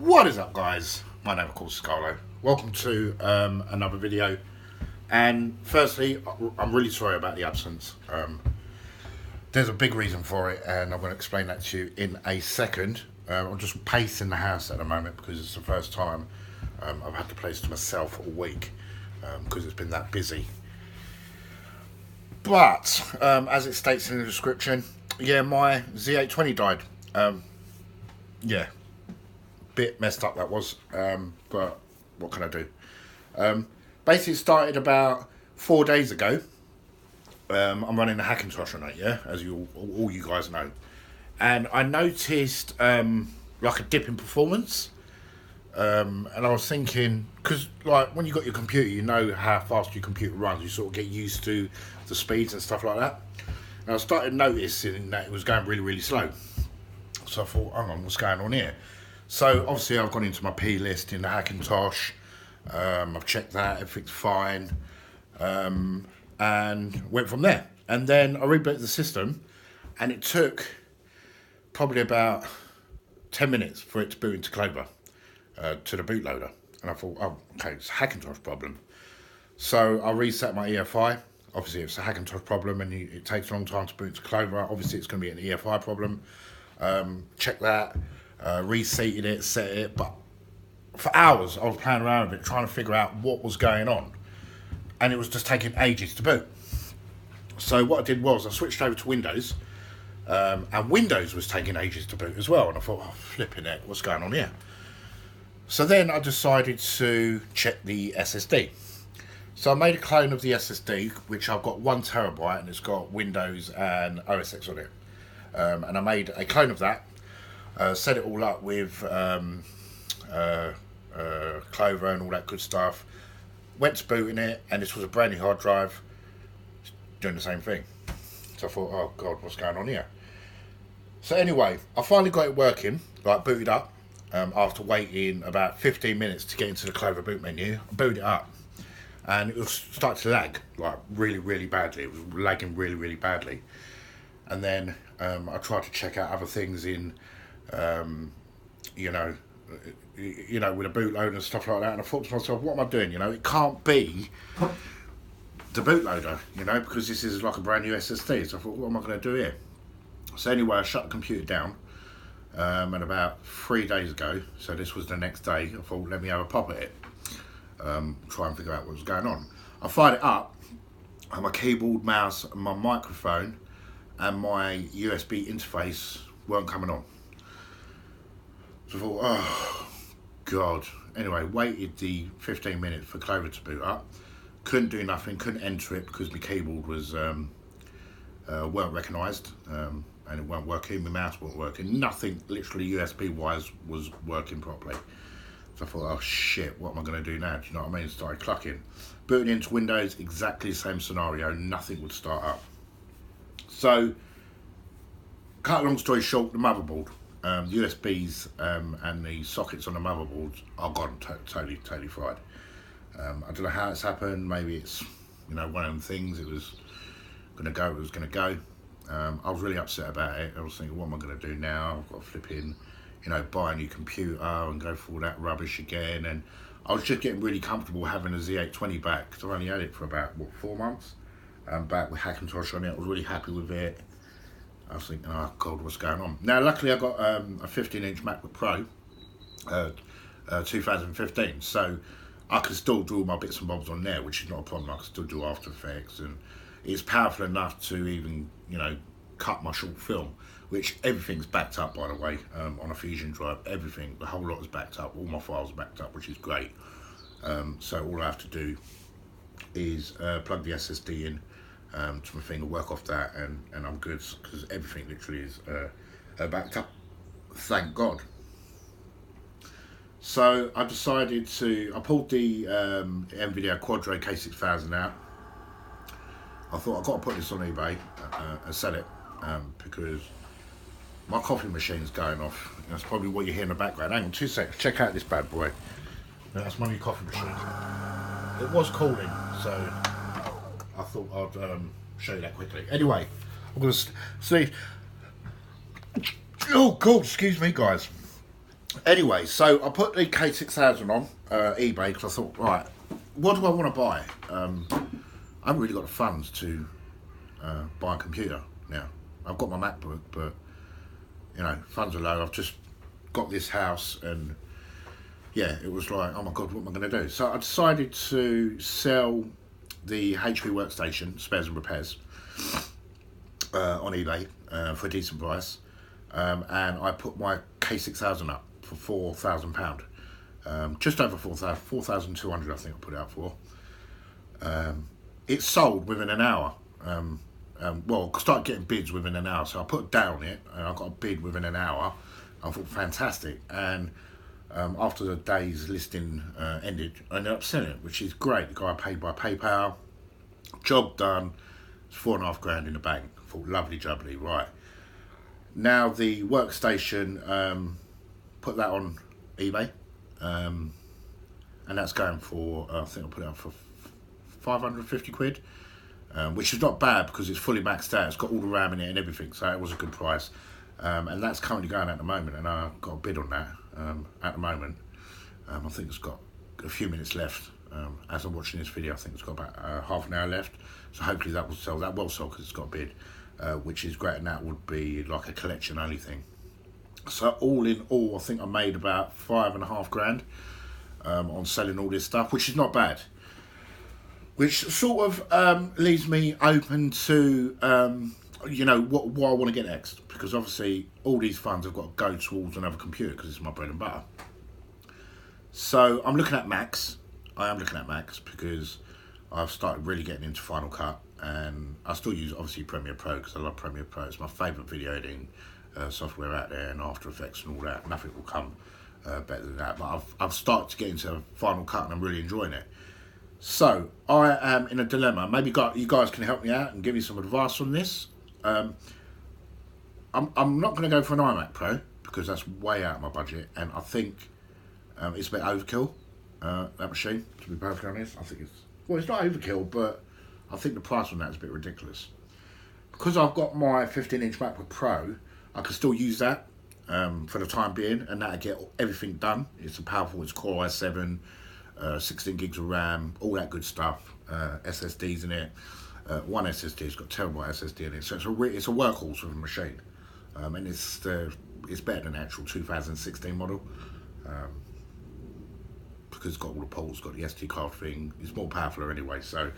What is up, guys? My name of course is Carlo. Welcome to another video, and firstly I'm really sorry about the absence. There's a big reason for it and I'm going to explain that to you in a second. I'm just pacing the house at the moment because it's the first time I've had the place to myself all week because it's been that busy. But as it states in the description, yeah, my Z820 died. Yeah, bit messed up that was, but what can I do? Basically, it started about 4 days ago. I'm running a Hackintosh on it, yeah, as all you guys know, and I noticed like a dip in performance, and I was thinking, because like when you got your computer, you know how fast your computer runs, you sort of get used to the speeds and stuff like that. And I started noticing that it was going really slow. So I thought, hang on, what's going on here? So obviously I've gone into my P list in the Hackintosh. I've checked that, everything's fine, and went from there. And then I rebooted the system, and it took probably about 10 minutes for it to boot into Clover, to the bootloader. And I thought, oh, okay, it's a Hackintosh problem. So I reset my EFI. Obviously it's a Hackintosh problem and it takes a long time to boot into Clover. Obviously it's going to be an EFI problem. Check that, reseated it, set it, but for hours I was playing around with it trying to figure out what was going on, and it was just taking ages to boot. So what I did was I switched over to Windows, and Windows was taking ages to boot as well, and I thought, oh, flipping it, what's going on here? So then I decided to check the SSD. So I made a clone of the SSD, which I've got 1 terabyte, and it's got Windows and OS X on it. And I made a clone of that, set it all up with Clover and all that good stuff. Went to booting it, and this was a brand new hard drive doing the same thing. So I thought, oh god, what's going on here? So anyway, I finally got it working, like booted up, after waiting about 15 minutes to get into the Clover boot menu. I booted it up, and it was starting to lag, like really badly. It was lagging really badly. And then I tried to check out other things in, you know, with a bootloader and stuff like that. And I thought to myself, what am I doing? It can't be the bootloader, because this is like a brand new SSD. So I thought, what am I going to do here? So anyway, I shut the computer down. And about 3 days ago, so this was the next day, I thought, let me have a pop at it. Try and figure out what was going on. I fired it up, and my keyboard, mouse, and my microphone and my USB interface weren't coming on. So I thought, oh god. Anyway, waited the 15 minutes for Clover to boot up. Couldn't do nothing, couldn't enter it because my keyboard was weren't recognised, and it weren't working, my mouse wasn't working, nothing literally USB wise was working properly. So I thought, oh shit, what am I going to do now? Do you know what I mean? Started clucking. Booting into Windows, exactly the same scenario, nothing would start up. So, cut a long story short, the motherboard, USBs and the sockets on the motherboard are gone, totally fried. I don't know how it's happened. Maybe it's one of them things. It was gonna go. It was gonna go. I was really upset about it. I was thinking, what am I gonna do now? I've got to flip in, buy a new computer and go through all that rubbish again. And I was just getting really comfortable having a Z820 back because I've only had it for about 4 months. Back with Hackintosh on it, I was really happy with it. I was thinking, oh god, what's going on? Now luckily I got a 15-inch MacBook Pro, 2015, so I can still do all my bits and bobs on there, which is not a problem. I can still do After Effects, and it's powerful enough to even, cut my short film, which everything's backed up, by the way, on a Fusion drive. Everything, the whole lot is backed up, all my files are backed up, which is great. So all I have to do is plug the SSD in to my thing, work off that, and I'm good, because everything literally is backed up, thank god. So I decided I pulled the NVIDIA Quadro K6000 out. I thought, I've got to put this on eBay and sell it, because my coffee machine's going off. That's probably what you hear in the background. Hang on 2 seconds, check out this bad boy. That's my new coffee machine. It was cooling, so I thought I'd show you that quickly. Anyway, I'm going to see. Oh god, excuse me guys. Anyway, so I put the K6000 on eBay because I thought, right, what do I want to buy? I haven't really got the funds to buy a computer now. I've got my MacBook, but you know, funds are low. I've just got this house, and yeah, it was like, oh my god, what am I going to do? So I decided to sell the HP workstation, spares and repairs, on eBay for a decent price, and I put my K6000 up for £4,000, just over 4,200 I think I put it out for. It sold within an hour. Well, I started getting bids within an hour, so I put down it and I got a bid within an hour. I thought fantastic, and after the day's listing ended, I ended up selling it, which is great. The guy paid by PayPal, job done. It's £4,500 in the bank. I thought lovely jubbly, right. Now the workstation, put that on eBay, and that's going for I think I put it up for 550 quid. Which is not bad because it's fully maxed out. It's got all the RAM in it and everything, so it was a good price. And that's currently going at the moment, and I got a bid on that at the moment. I think it's got a few minutes left. As I'm watching this video, I think it's got about half an hour left. So hopefully that will sell. That will sell because it's got a bid, which is great, and that would be like a collection only thing. So all in all, I think I made about £5,500 on selling all this stuff, which is not bad. Which sort of leaves me open to, you know, what I want to get next. Because obviously all these funds have got to go towards another computer because it's my bread and butter. So I'm looking at Macs. I am looking at Macs because I've started really getting into Final Cut. And I still use, obviously, Premiere Pro because I love Premiere Pro. It's my favourite video editing software out there, and After Effects and all that. Nothing will come better than that. But I've started to get into Final Cut and I'm really enjoying it. So, I am in a dilemma. Maybe you guys can help me out and give me some advice on this. I'm not going to go for an iMac Pro because that's way out of my budget, and I think it's a bit overkill, that machine, to be perfectly honest. I think it's not overkill, but I think the price on that is a bit ridiculous. Because I've got my 15-inch MacBook Pro, I can still use that for the time being, and that'll get everything done. It's a powerful, it's Core i7, 16 gigs of RAM, all that good stuff, SSDs in it. One SSD's got terrible SSD in it, so it's a workhorse of a machine, and it's better than the actual 2016 model, because it's got all the ports, got the SD card thing. It's more powerful anyway, so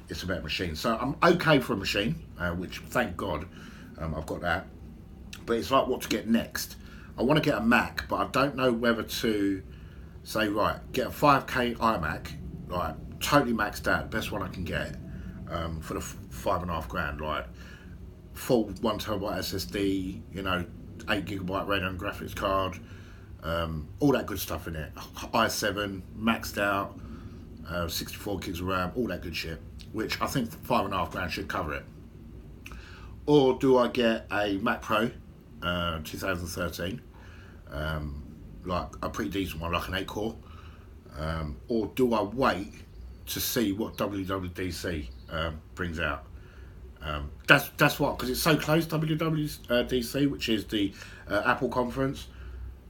it's a better machine. So I'm okay for a machine, which thank God I've got that. But it's like what to get next. I want to get a Mac, but I don't know whether to say, right, get a 5K iMac, like totally maxed out, best one I can get, for the £5,500, like full 1 terabyte SSD, you know, 8 gigabyte Radeon graphics card, all that good stuff in it, i7 maxed out, 64 gigs of RAM, all that good shit, which I think £5,500 should cover it. Or do I get a Mac Pro 2013, like a pretty decent one, like an 8 core, or do I wait to see what WWDC brings out? That's what, because it's so close, WWDC, which is the Apple conference,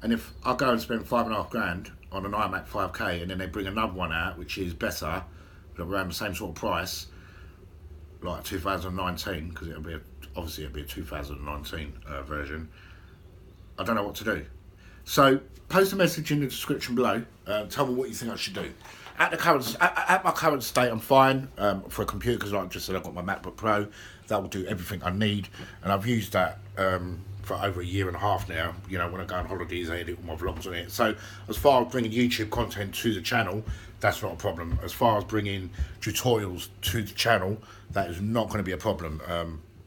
and if I go and spend £5,500 on an iMac 5K and then they bring another one out which is better, but around the same sort of price, like 2019, because obviously it'll be a 2019 version, I don't know what to do. So post a message in the description below. Tell me what you think I should do. At my current state, I'm fine for a computer, because like I just said, I've got my MacBook Pro. That will do everything I need, and I've used that for over a year and a half now. You know, when I go on holidays, I edit all my vlogs on it. So as far as bringing YouTube content to the channel, that's not a problem. As far as bringing tutorials to the channel, that is not going to be a problem.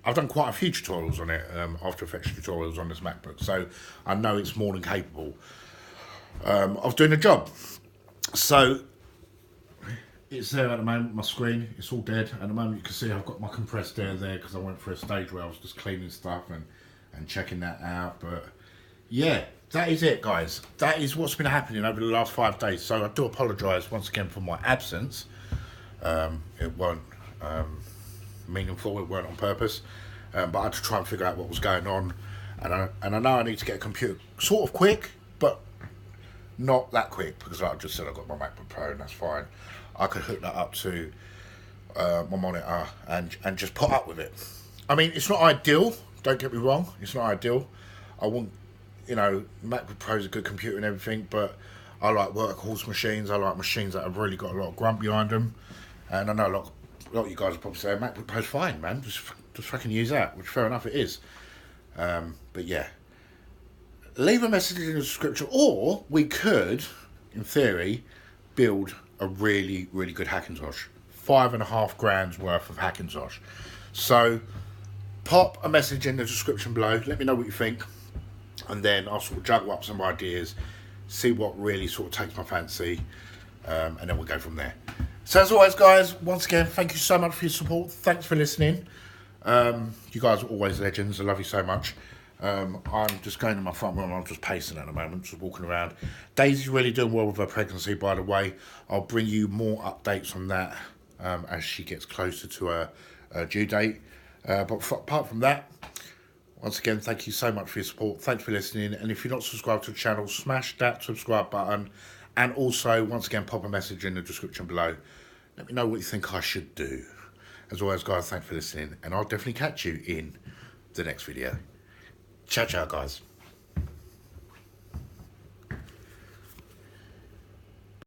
I've done quite a few tutorials on it, After Effects tutorials on this MacBook, so I know it's more than capable of doing the job. So it's there at the moment, my screen, it's all dead. At the moment you can see I've got my compressed air there because I went through a stage where I was just cleaning stuff and checking that out. But yeah, that is it, guys. That is what's been happening over the last 5 days. So I do apologise once again for my absence. It weren't meaningful, it weren't on purpose, but I had to try and figure out what was going on, and I know I need to get a computer sort of quick, but Not that quick, because like I just said, I've got my MacBook Pro and that's fine. I could hook that up to my monitor and just put up with it. I mean, it's not ideal, don't get me wrong, it's not ideal. I want, you know, MacBook Pro is a good computer and everything, but I like workhorse machines. I like machines that have really got a lot of grunt behind them. And I know a lot of you guys are probably saying MacBook Pro's fine, man. Just fucking use that, which fair enough it is. But yeah, leave a message in the description, or we could, in theory, build a really, really good Hackintosh. 5.5 grand's worth of Hackintosh. So pop a message in the description below. Let me know what you think, and then I'll sort of juggle up some ideas, see what really sort of takes my fancy, and then we'll go from there. So as always, guys, once again, thank you so much for your support. Thanks for listening. You guys are always legends. I love you so much. I'm just going to my front room. I'm just pacing at the moment, just walking around. Daisy's really doing well with her pregnancy, by the way. I'll bring you more updates on that as she gets closer to her due date. But apart from that, once again, thank you so much for your support. Thanks for listening. And if you're not subscribed to the channel, smash that subscribe button. And also, once again, pop a message in the description below. Let me know what you think I should do. As always, guys, thanks for listening. And I'll definitely catch you in the next video. Ciao, ciao, guys.